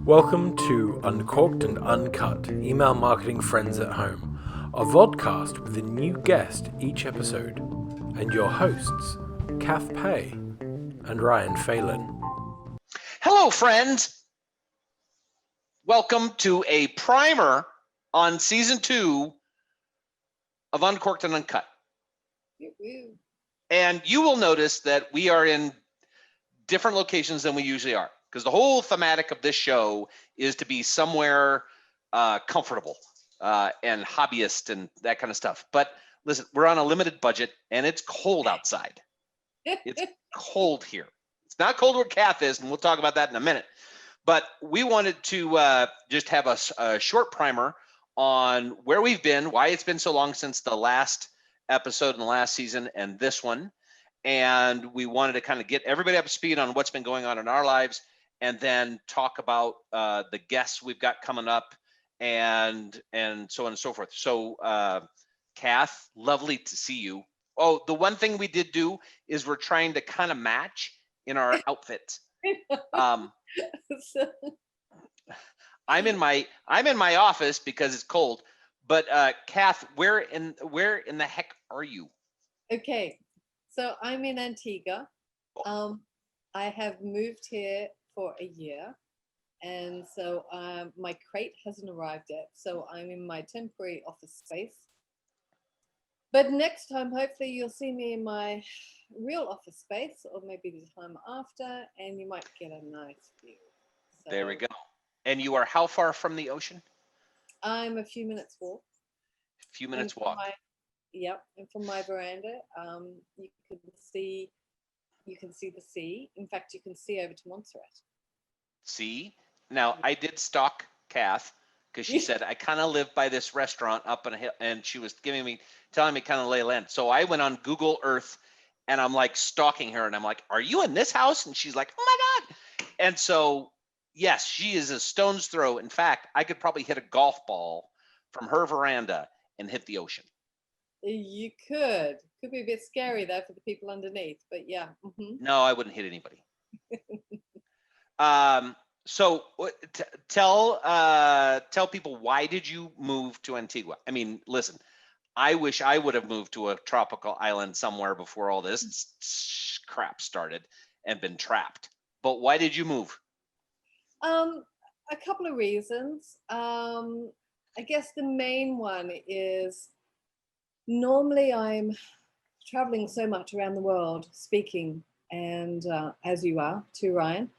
Welcome to Uncorked and Uncut, Email Marketing Friends at Home, a vodcast with a new guest each episode, and your hosts, Kath Pay and Ryan Phelan. Hello, friends. Welcome to a primer on season 2 of Uncorked and Uncut. And you will notice that we are in different locations than we usually are, because the whole thematic of this show is to be somewhere comfortable and hobbyist and that kind of stuff. But listen, we're on a limited budget and it's cold outside. It's cold here. It's not cold where Kath is, and we'll talk about that in a minute. But we wanted to just have a short primer on where we've been, why it's been so long since the last episode in the last season and this one. And we wanted to kind of get everybody up to speed on what's been going on in our lives, and then talk about the guests we've got coming up and so on and so forth. So Kath, lovely to see you. Oh, the one thing we did do is we're trying to kind of match in our outfits. I'm in my office because it's cold, but Kath, where in the heck are you? Okay, so I'm in Antigua. I have moved here for a year, and so my crate hasn't arrived yet, so I'm in my temporary office space. But next time, hopefully you'll see me in my real office space, or maybe the time after, and you might get a nice view. So there we go. And you are how far from the ocean? I'm a few minutes walk. A few minutes walk. And from my veranda, you can see the sea. In fact, you can see over to Montserrat. See? Now, I did stalk Kath because she said, I kind of live by this restaurant up on a hill, and she was telling me kind of lay of land. So I went on Google Earth and I'm like stalking her, and I'm like, are you in this house? And she's like, oh my God. And so, yes, she is a stone's throw. In fact, I could probably hit a golf ball from her veranda and hit the ocean. You could be a bit scary though for the people underneath, but yeah. Mm-hmm. No, I wouldn't hit anybody. So tell people, why did you move to Antigua? I mean, listen, I wish I would have moved to a tropical island somewhere before all this crap started and been trapped. But why did you move? A couple of reasons. I guess the main one is normally I'm traveling so much around the world speaking, and as you are too, Ryan.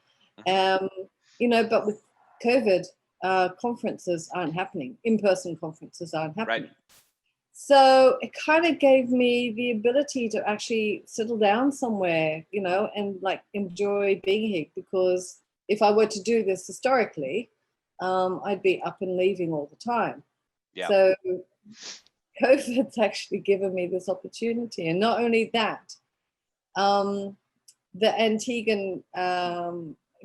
But with COVID, conferences aren't happening. In-person conferences aren't happening. Right. So it kind of gave me the ability to actually settle down somewhere, and like enjoy being here, because if I were to do this historically, I'd be up and leaving all the time. Yeah. So COVID's actually given me this opportunity. And not only that, the Antiguan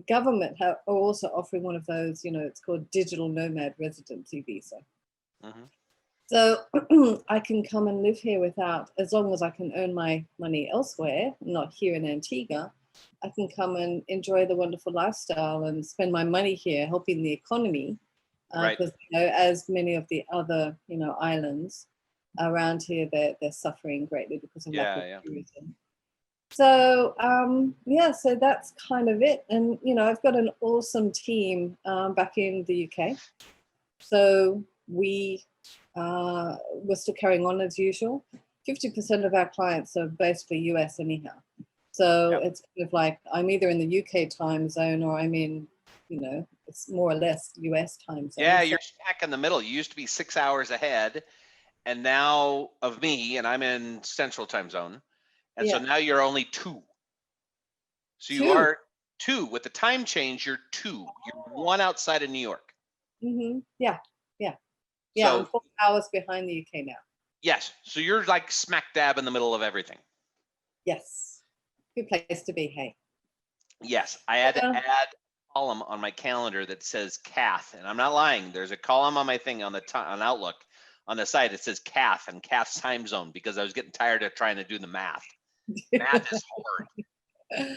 government are also offering one of those, it's called digital nomad residency visa. Mm-hmm. So I can come and live here as long as I can earn my money elsewhere, not here in Antigua, I can come and enjoy the wonderful lifestyle and spend my money here helping the economy. Because, as many of the other, islands around here, they're suffering greatly because of lack of tourism. So, so that's kind of it. And, I've got an awesome team back in the UK. So we're still carrying on as usual. 50% of our clients are basically US anyhow. So it's kind of like I'm either in the UK time zone or I'm in, it's more or less US time zone. Yeah, you're smack in the middle. You used to be 6 hours ahead, and now of me, and I'm in Central time zone. And so now you're only 2. So you are 2. With the time change, you're 2. You're 1 outside of New York. Mm-hmm. Yeah. So, I'm 4 hours behind the UK now. Yes. So you're like smack dab in the middle of everything. Yes. Good place to be, hey. Yes. I had to add a column on my calendar that says Kath, and I'm not lying. There's a column on my thing on on Outlook on the site. It says Kath and Kath's time zone because I was getting tired of trying to do the math. Math is hard.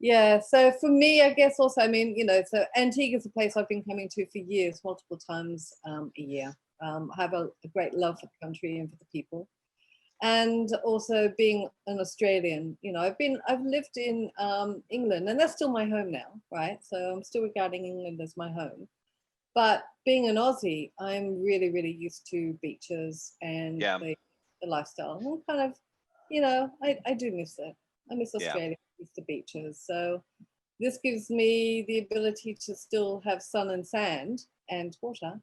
Yeah, so for me, I guess also, I mean, so Antigua is a place I've been coming to for years, multiple times a year. I have a great love for the country and for the people. And also being an Australian, I've lived in England, and that's still my home now, right? So I'm still regarding England as my home. But being an Aussie, I'm really, really used to beaches and the lifestyle. And I'm kind of, I do miss it. I miss Australia, I miss the beaches. So this gives me the ability to still have sun and sand and water,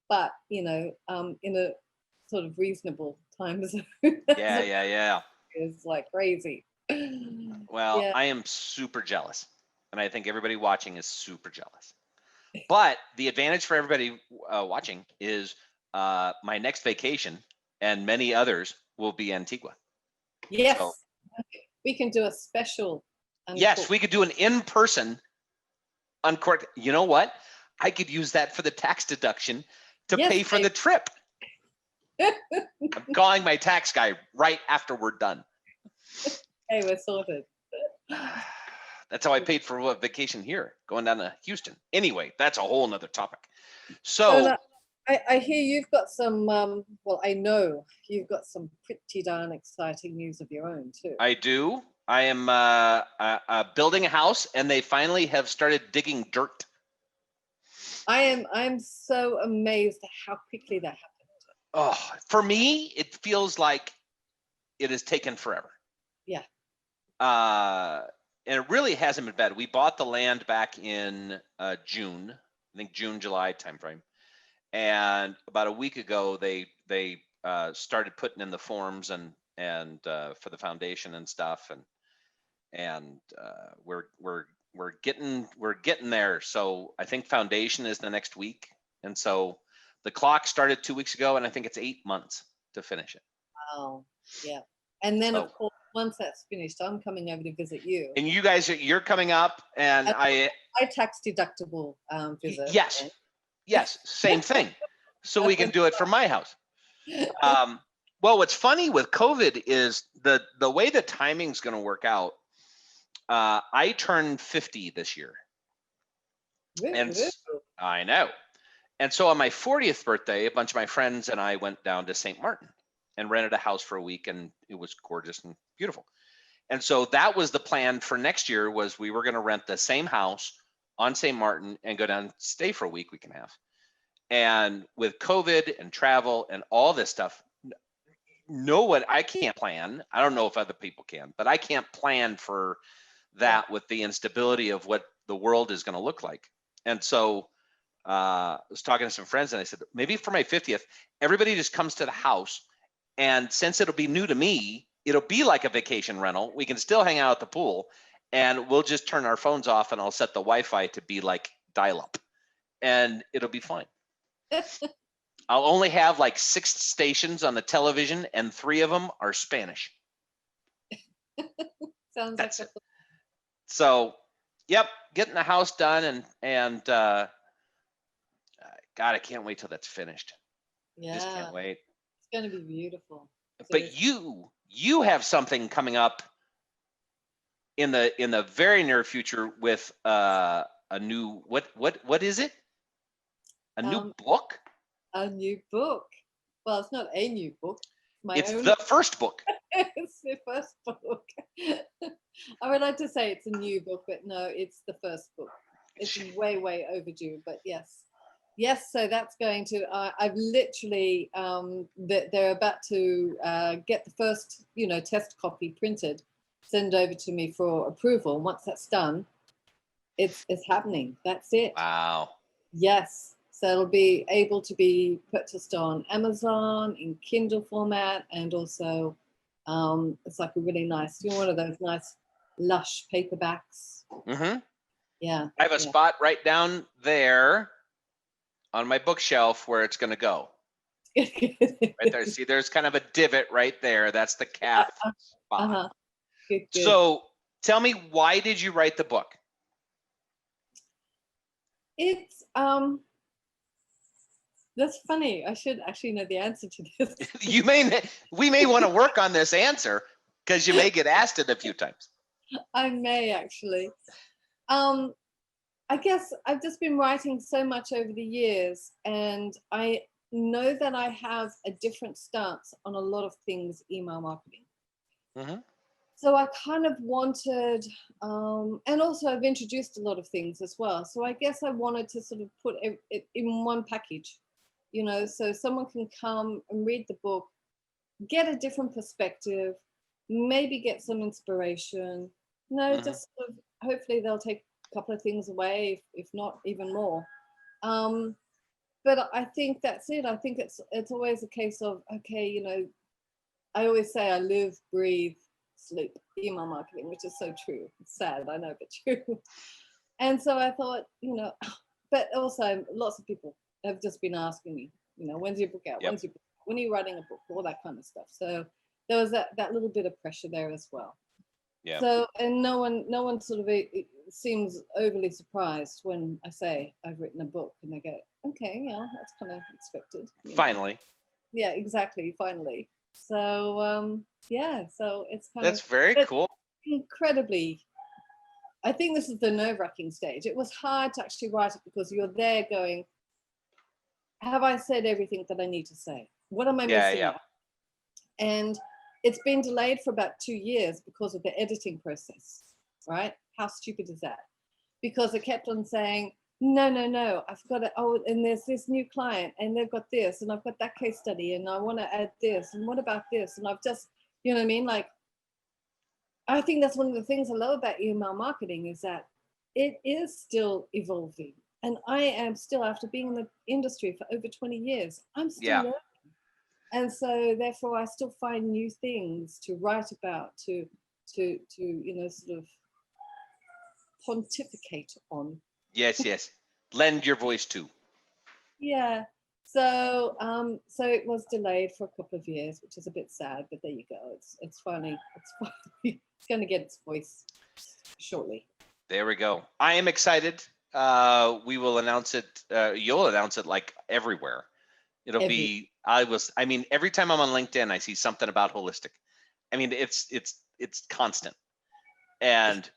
but, in a sort of reasonable time zone. Yeah. It's like crazy. Well, Yeah. I am super jealous, and I think everybody watching is super jealous. But the advantage for everybody watching is my next vacation and many others will be Antigua. Yes. So, we can do a special. Yes, we could do an in-person Uncorked. You know what? I could use that for the tax deduction to pay for the trip. I'm calling my tax guy right after we're done. Hey, we're sorted. That's how I paid for a vacation here, going down to Houston. Anyway, that's a whole nother topic. So I hear you've got some, well, I know you've got some pretty darn exciting news of your own too. I do. I am building a house, and they finally have started digging dirt. I'm so amazed at how quickly that happened. Oh, for me, it feels like it has taken forever. Yeah. And it really hasn't been bad. We bought the land back in June, I think June, July timeframe. And about a week ago, they started putting in the forms and for the foundation and stuff, and we're getting there. So I think foundation is the next week, and so the clock started 2 weeks ago, and I think it's 8 months to finish it. Wow. Yeah. And then of course, once that's finished, I'm coming over to visit you. And you guys, you're coming up, and I tax deductible visit. Yes, same thing. So we can do it from my house. Well, what's funny with COVID is the way the timing's going to work out. I turned 50 this year, and I know. And so on my 40th birthday, a bunch of my friends and I went down to St. Martin and rented a house for a week, and it was gorgeous and beautiful. And so that was the plan for next year, was we were going to rent the same house on St. Martin and go down and stay for a week and a half. And with COVID and travel and all this stuff, I can't plan. I don't know if other people can, but I can't plan for that with the instability of what the world is going to look like. And so I was talking to some friends, and I said, maybe for my 50th, everybody just comes to the house. And since it'll be new to me, it'll be like a vacation rental. We can still hang out at the pool, and we'll just turn our phones off, and I'll set the Wi-Fi to be like dial-up, and it'll be fine. I'll only have like 6 stations on the television, and 3 of them are Spanish. Sounds That's like it. So, yep, getting the house done, and God, I can't wait till that's finished. Yeah. Just can't wait. It's going to be beautiful. But you have something coming up in the very near future with a new what is it? A new book? A new book. Well, it's not a new book. It's the first book. It's the first book. I would like to say it's a new book, but no, it's the first book. It's way, way overdue, but yes. So that's going to, I've literally, they're about to get the first, test copy printed, send over to me for approval. Once that's done, it's happening. That's it. Wow. Yes. So it'll be able to be purchased on Amazon in Kindle format, and also it's like a really nice, one of those nice lush paperbacks. Mm-hmm. Yeah. I have a spot right down there on my bookshelf where it's going to go. Right there. See, there's kind of a divot right there. That's the Kath spot. Good. So tell me, why did you write the book? It's that's funny. I should actually know the answer to this. We may want to work on this answer, because you may get asked it a few times. I may actually. I guess I've just been writing so much over the years, and I know that I have a different stance on a lot of things email marketing. Mm-hmm. So I kind of wanted, and also I've introduced a lot of things as well. So I guess I wanted to sort of put it in one package, so someone can come and read the book, get a different perspective, maybe get some inspiration. Just sort of, hopefully they'll take a couple of things away, if not even more. But I think that's it. I think it's always a case of, okay, I always say I live, breathe, sleep email marketing, which is so true. It's sad, I know, but true. And so I thought, but also lots of people have just been asking me, when's your book out? Yep. When are you writing a book? All that kind of stuff. So there was that little bit of pressure there as well. Yeah. So, and no one sort of it seems overly surprised when I say I've written a book, and they go, okay, yeah, that's kind of expected. Finally. Yeah, exactly. Finally. So, yeah, so it's kind That's very cool. Incredibly. I think this is the nerve-wracking stage. It was hard to actually write it because you're there going, have I said everything that I need to say? What am I missing out? And it's been delayed for about 2 years because of the editing process, right? How stupid is that? Because I kept on saying, no, I've got it. Oh, and there's this new client, and they've got this, and I've got that case study, and I want to add this, and what about this? And I've just, you know what I mean? Like, I think that's one of the things I love about email marketing is that it is still evolving. And I am still, after being in the industry for over 20 years, I'm still learning. And so therefore I still find new things to write about, to sort of pontificate on. Yes. Lend your voice to. Yeah. So it was delayed for a couple of years, which is a bit sad, but there you go. It's finally it's going to get its voice shortly. There we go. I am excited. We will announce it. You'll announce it like everywhere. It'll be. Every time I'm on LinkedIn, I see something about holistic. I mean, it's constant, and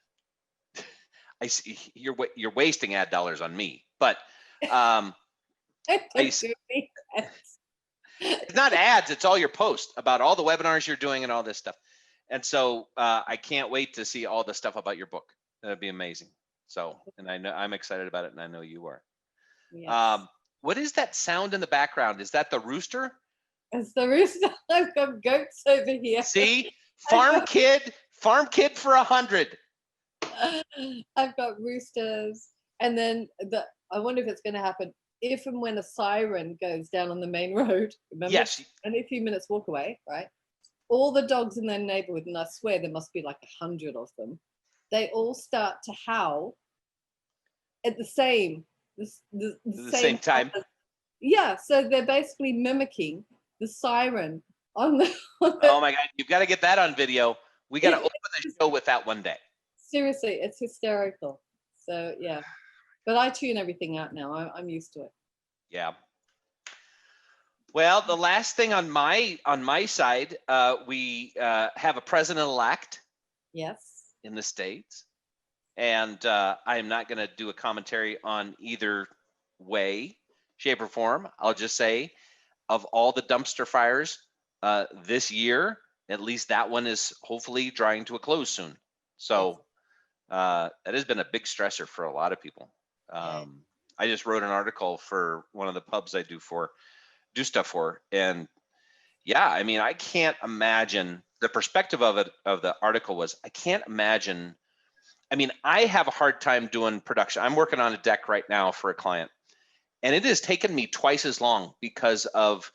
I see you're wasting ad dollars on me, but it's not ads. It's all your posts about all the webinars you're doing and all this stuff. And so I can't wait to see all the stuff about your book. That'd be amazing. So, and I know I'm excited about it, and I know you are. Yes. What is that sound in the background? Is that the rooster? It's the rooster. I've got goats over here. See, farm kid for 100. I've got roosters, and then I wonder if it's going to happen if and when a siren goes down on the main road. Remember? Yes. Only a few minutes walk away, right? All the dogs in their neighborhood, and I swear there must be like 100 of them, they all start to howl at the same time. Yeah, so they're basically mimicking the siren on the. Oh my God, you've got to get that on video. We got to open the show with that one day. Seriously, it's hysterical. So yeah, but I tune everything out now. I'm used to it. Yeah. Well, the last thing on my side, we have a president-elect. Yes. In the States, and I am not going to do a commentary on either way, shape, or form. I'll just say, of all the dumpster fires this year, at least that one is hopefully drawing to a close soon. So that has been a big stressor for a lot of people. I just wrote an article for one of the pubs I do stuff for, and yeah, I mean, I can't imagine. The perspective of the article was, I can't imagine. I mean, I have a hard time doing production. I'm working on a deck right now for a client, and it has taken me twice as long because of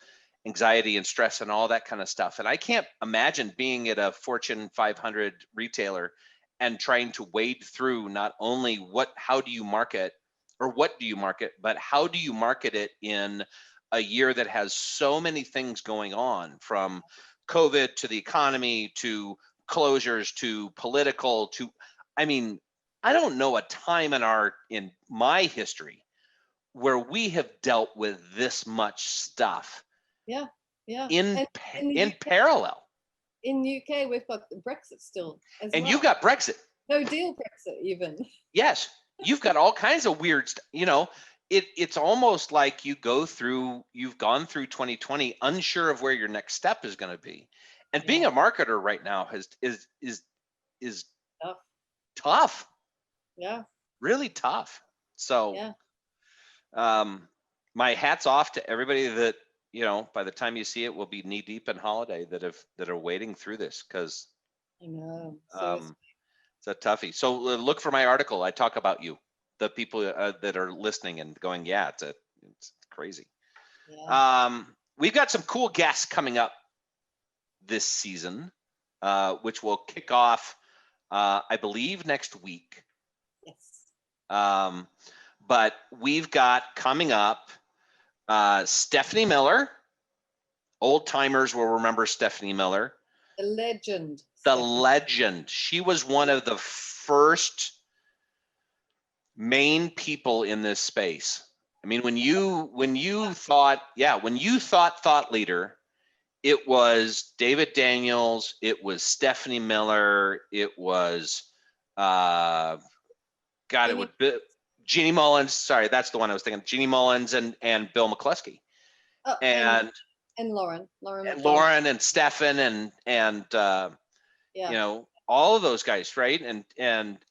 anxiety and stress and all that kind of stuff. And I can't imagine being at a Fortune 500 retailer and trying to wade through not only how do you market, or what do you market, but how do you market it in a year that has so many things going on, from COVID to the economy to closures to political to, I mean, I don't know a time in my history where we have dealt with this much stuff. Yeah. In parallel. in UK, we've got Brexit still as And well. you've got Brexit. No deal Brexit even. Yes, you've got all kinds of weird stuff. It's almost like you've gone through 2020 unsure of where your next step is going to be. And being a marketer right now is Tough. tough, Yeah. really tough. So my hat's off to everybody that, by the time you see it, will be knee deep in holiday that are wading through this, because I know. Seriously. it's a toughie. So look for my article. I talk about you, the people that are listening and going, yeah, it's crazy. Yeah. We've got some cool guests coming up this season, which will kick off, I believe, next week. Yes. But we've got coming up Stephanie Miller. Old timers will remember Stephanie Miller. The legend. The Stephanie. legend. She was one of the first main people in this space. I mean, when you thought thought leader, it was David Daniels, it was Stephanie Miller, it was it would be Jeannie Mullins. Sorry, that's the one I was thinking. Jeannie Mullins and Bill McCluskey. Oh, and Lauren and Stefan and all of those guys, right? And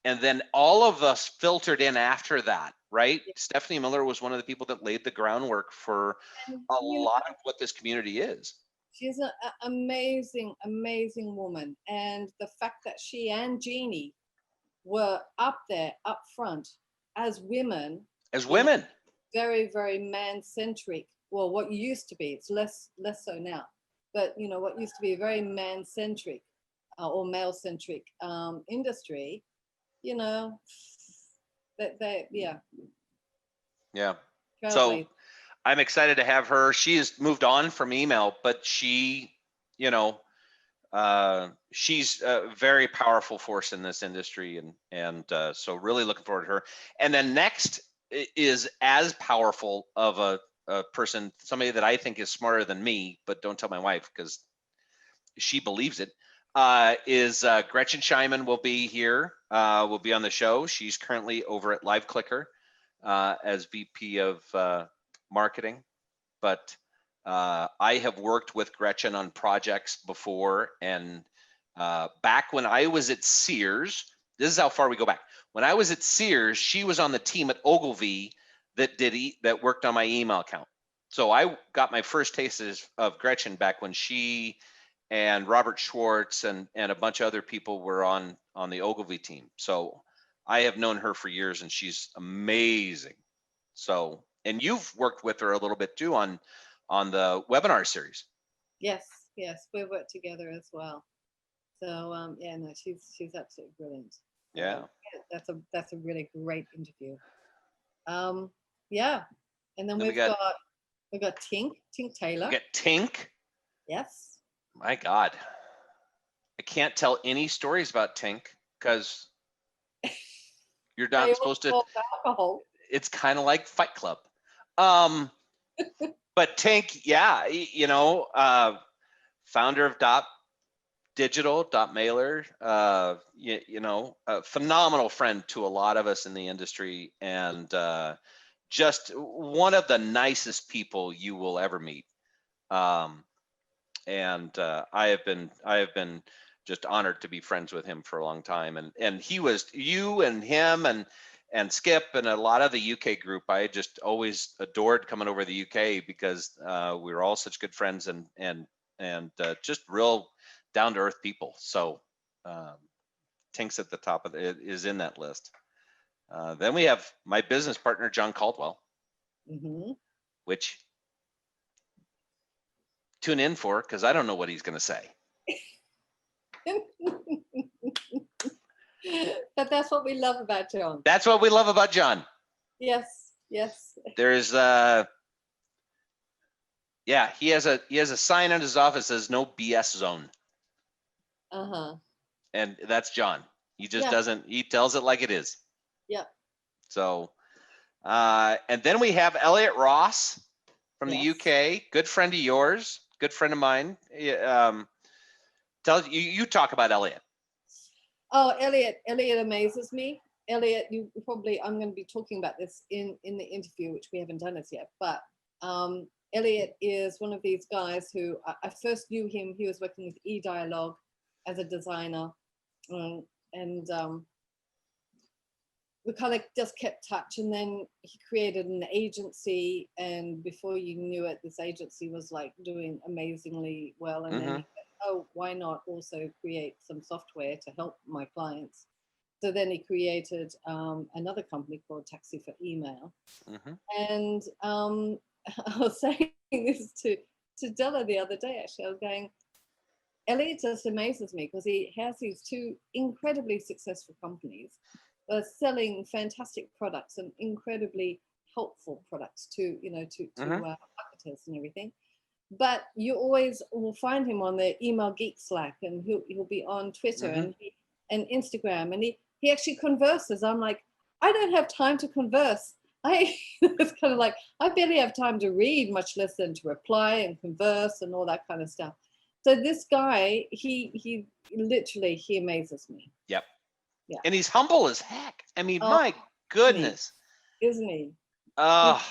then all of us filtered in after that, right? Yeah. Stephanie Miller was one of the people that laid the groundwork for a lot of what this community is. She's an amazing woman, and the fact that she and Jeannie were up front as women, very, very man-centric. Well, what used to be, it's less so now, but what used to be a very man-centric or male-centric industry, Yeah. So I'm excited to have her. She has moved on from email, but she, she's a very powerful force in this industry, and so really looking forward to her. And then next is as powerful of a person, somebody that I think is smarter than me, but don't tell my wife because she believes it. Is Gretchen Shimon will be here, will be on the show. She's currently over at Live Clicker as VP of marketing, but I have worked with Gretchen on projects before, and back when I was at Sears, this is how far we go back. When I was at Sears, she was on the team at Ogilvy that worked on my email account. So I got my first taste of Gretchen back when she and Robert Schwartz and a bunch of other people were on the Ogilvy team. So I have known her for years, and she's amazing. So, and you've worked with her a little bit too on the webinar series. Yes, we worked together as well. So she's absolutely brilliant. Yeah. That's a really great interview. And then we've got Tink Taylor. We got Tink. Yes. My God. I can't tell any stories about Tink because you're not supposed to. Alcohol. It's kind of like Fight Club. But Tink, founder of Digital, Mailer, a phenomenal friend to a lot of us in the industry, and just one of the nicest people you will ever meet. And I have been just honored to be friends with him for a long time. And he was, you and him and Skip and a lot of the UK group, I just always adored coming over to the UK because we were all such good friends and just real down to earth people. So Tink's at the top of it, is in that list. Then we have my business partner, John Caldwell, which tune in for, because I don't know what he's going to say. But that's what we love about John. That's what we love about John. Yes. There's he has a sign on his office that says no BS zone. And that's John. He just doesn't, he tells it like it is. Yep. So and then we have Elliot Ross from the UK, good friend of yours, good friend of mine. You talk about Elliot. Oh, Elliot amazes me. Elliot, I'm going to be talking about this in the interview, which we haven't done as yet, but Elliot is one of these guys who I first knew him. He was working with eDialogue as a designer, and we kind of just kept touch, and then he created an agency, and before you knew it, this agency was like doing amazingly well, and then he said, oh, why not also create some software to help my clients? So then he created another company called Taxi for Email. And I was saying this to Della the other day, actually. I was going, Elliot just amazes me because he has these two incredibly successful companies that are selling fantastic products and incredibly helpful products to marketers and everything. But you always will find him on the Email Geek Slack, and he'll be on Twitter and Instagram, and he actually converses. I'm like, I don't have time to converse. It's kind of like, I barely have time to read, much less than to reply and converse and all that kind of stuff. So this guy, he literally, he amazes me. Yep. Yeah. And he's humble as heck. I mean, my goodness. Isn't he? Oh.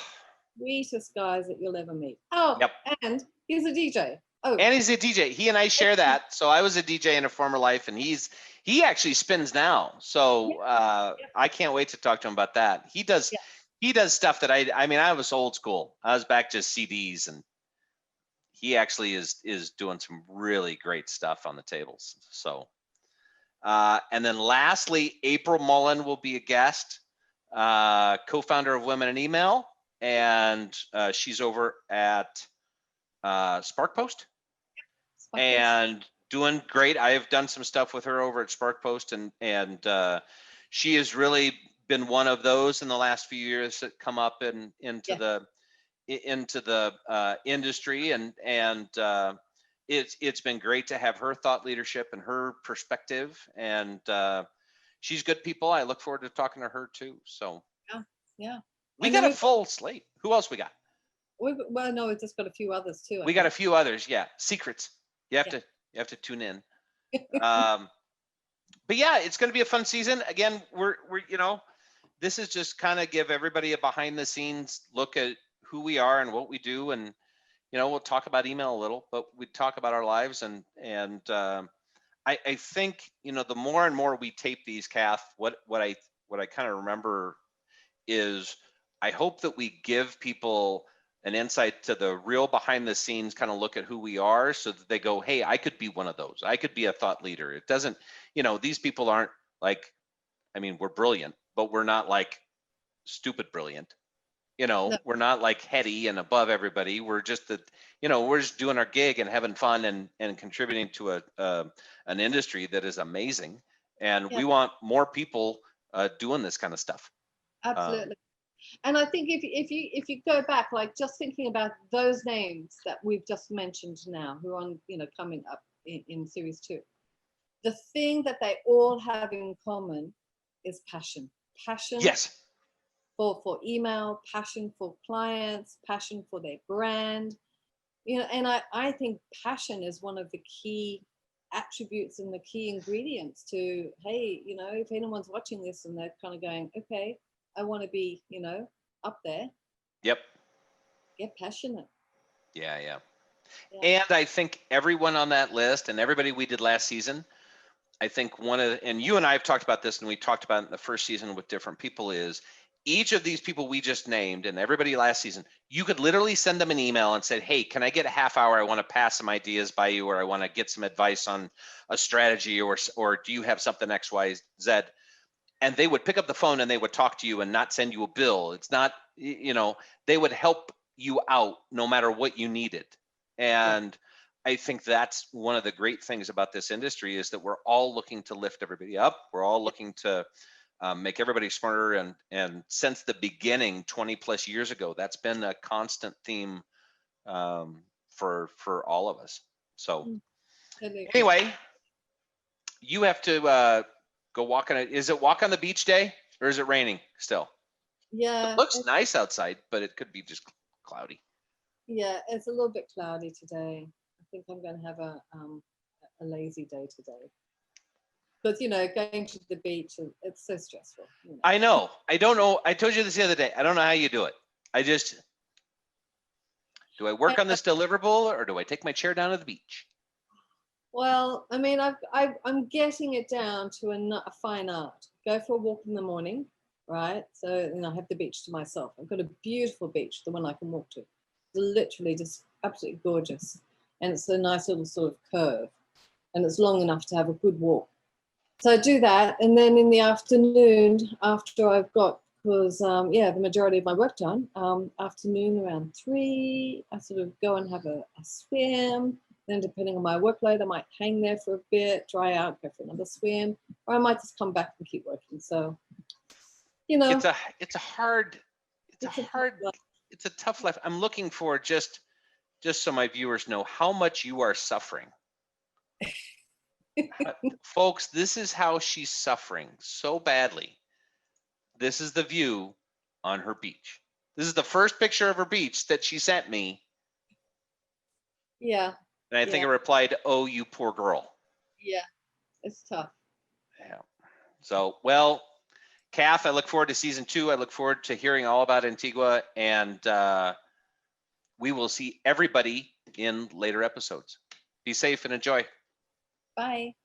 Sweetest guys that you'll ever meet. Oh, yep. And he's a DJ. Oh. And he's a DJ. He and I share that. So I was a DJ in a former life, and he actually spins now. So I can't wait to talk to him about that. He does stuff that I mean, I was old school. I was back just CDs, and he actually is doing some really great stuff on the tables. So and then lastly, April Mullen will be a guest, co-founder of Women in Email, and she's over at SparkPost. And doing great. I have done some stuff with her over at SparkPost, and she has really been one of those in the last few years that come up into the industry, and it's been great to have her thought leadership and her perspective, and she's good people. I look forward to talking to her too. So yeah. We got a full slate. Who else we got? Well, no, we've just got a few others too. We got a few others. Yeah, secrets. You have to tune in. But yeah, it's going to be a fun season. Again, we're this is just kind of give everybody a behind the scenes look at who we are and what we do, and we'll talk about email a little, but we talk about our lives, and I think the more and more we tape these, Kath, what I kind of remember is I hope that we give people an insight to the real behind the scenes kind of look at who we are, so that they go, hey, I could be one of those. I could be a thought leader. It doesn't, these people aren't like, I mean, we're brilliant, but we're not like stupid brilliant. No. We're not like heady and above everybody. We're just we're just doing our gig and having fun and contributing to an industry that is amazing. And we want more people doing this kind of stuff. Absolutely. And I think if you go back, like just thinking about those names that we've just mentioned now, who are on, coming up in series 2, the thing that they all have in common is passion. Yes. For email, passion for clients, passion for their brand, and I think passion is one of the key attributes and the key ingredients to, hey, if anyone's watching this and they're kind of going, okay, I want to be, up there. Yep. Get passionate. Yeah. And I think everyone on that list and everybody we did last season, I think and you and I have talked about this, and we talked about it in the first season with different people, is each of these people we just named and everybody last season, you could literally send them an email and say, hey, can I get a half hour? I want to pass some ideas by you, or I want to get some advice on a strategy, or do you have something X, Y, Z? And they would pick up the phone and they would talk to you and not send you a bill. It's not, they would help you out no matter what you needed. And I think that's one of the great things about this industry, is that we're all looking to lift everybody up. We're all looking to make everybody smarter. And since the beginning, 20 plus years ago, that's been a constant theme for all of us. So anyway, you have to go walk on it. Is it walk on the beach day, or is it raining still? Yeah. It looks nice outside, but it could be just cloudy. Yeah, it's a little bit cloudy today. I think I'm going to have a a lazy day today. Because, going to the beach, it's so stressful. I know. I don't know. I told you this the other day. I don't know how you do it. Do I work on this deliverable or do I take my chair down to the beach? Well, I mean, I'm getting it down to a fine art. Go for a walk in the morning, right? So, I have the beach to myself. I've got a beautiful beach, the one I can walk to. It's literally just absolutely gorgeous. And it's a nice little sort of curve. And it's long enough to have a good walk. So I do that. And then in the afternoon, after I've got, because, the majority of my work done, afternoon around 3, I sort of go and have a swim. Then depending on my workload, I might hang there for a bit, dry out, go for another swim, or I might just come back and keep working. So, it's a tough life. I'm looking for just so my viewers know how much you are suffering. Folks, this is how she's suffering so badly. This is the view on her beach. This is the first picture of her beach that she sent me. Yeah. And I think I replied, "Oh, you poor girl." Yeah, it's tough. Yeah. So, well, Kath, I look forward to season 2. I look forward to hearing all about Antigua, and we will see everybody in later episodes. Be safe and enjoy. Bye.